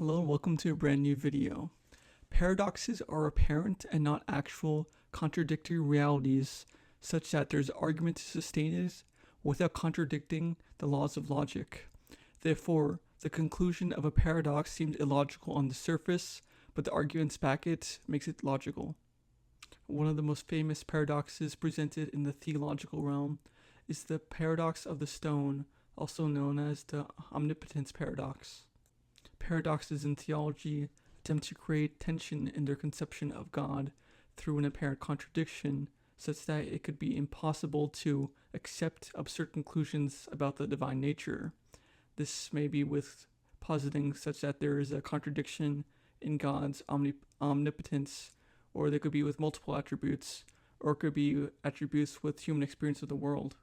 Hello and welcome to a brand new video. Paradoxes are apparent and not actual contradictory realities such that there's argument to sustain it without contradicting the laws of logic. Therefore, the conclusion of a paradox seems illogical on the surface, but the arguments back it makes it logical. One of the most famous paradoxes presented in the theological realm is the paradox of the stone, also known as the Omnipotence Paradox. Paradoxes in theology attempt to create tension in their conception of God through an apparent contradiction, such that it could be impossible to accept absurd conclusions about the divine nature. This may be with positing such that there is a contradiction in God's omnipotence, or there could be with multiple attributes, or it could be attributes with human experience of the world.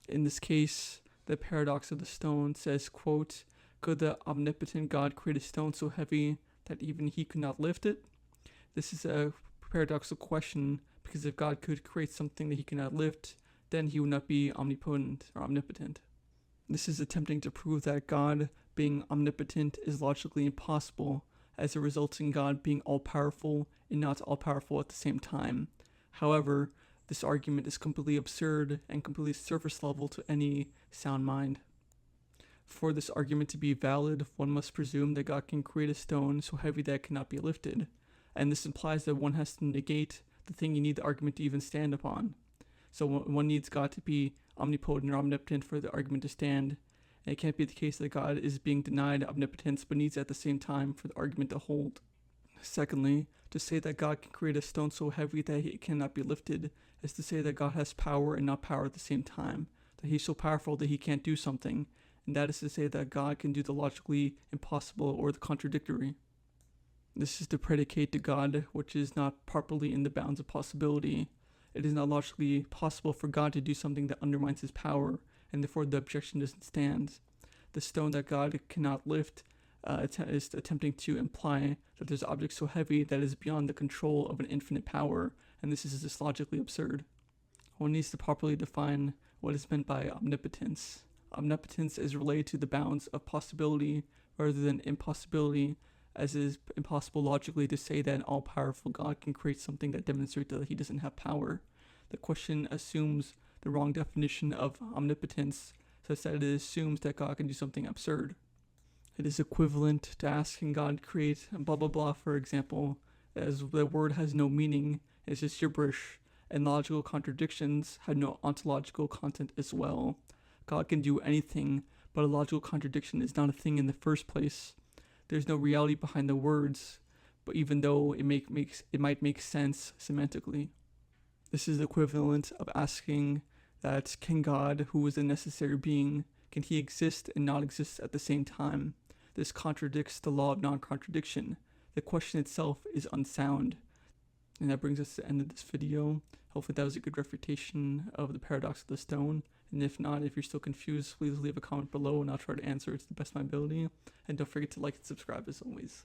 In this case, the paradox of the stone says, quote, "Could the omnipotent God create a stone so heavy that even he could not lift it?" This is a paradoxical question because if God could create something that he cannot lift, then he would not be omnipotent or omnipotent. This is attempting to prove that God being omnipotent is logically impossible, as it results in God being all-powerful and not all-powerful at the same time. However, this argument is completely absurd and completely surface level to any sound mind. For this argument to be valid, one must presume that God can create a stone so heavy that it cannot be lifted, and this implies that one has to negate the thing you need the argument to even stand upon. So one needs God to be omnipotent or omnipotent for the argument to stand, and it can't be the case that God is being denied omnipotence but needs it at the same time for the argument to hold. Secondly, to say that God can create a stone so heavy that it cannot be lifted is to say that God has power and not power at the same time, that he's so powerful that he can't do something, and that is to say that God can do the logically impossible or the contradictory. This is to predicate to God which is not properly in the bounds of possibility. It is not logically possible for God to do something that undermines his power, and therefore the objection doesn't stand. The stone that God cannot lift is attempting to imply that there's an object so heavy that it is beyond the control of an infinite power, and this is just logically absurd. One needs to properly define what is meant by omnipotence. Omnipotence is related to the bounds of possibility rather than impossibility, as it is impossible logically to say that an all-powerful God can create something that demonstrates that he doesn't have power. The question assumes the wrong definition of omnipotence, such that it assumes that God can do something absurd. It is equivalent to asking God to create blah blah blah, for example, as the word has no meaning, it's just gibberish, and logical contradictions have no ontological content as well. God can do anything, but a logical contradiction is not a thing in the first place. There's no reality behind the words, but even though it might make sense semantically. This is equivalent of asking that can God, who is a necessary being, can he exist and not exist at the same time? This contradicts the law of non-contradiction. The question itself is unsound. And that brings us to the end of this video. Hopefully that was a good refutation of the paradox of the stone. And if not, if you're still confused, please leave a comment below and I'll try to answer it to the best of my ability. And don't forget to like and subscribe as always.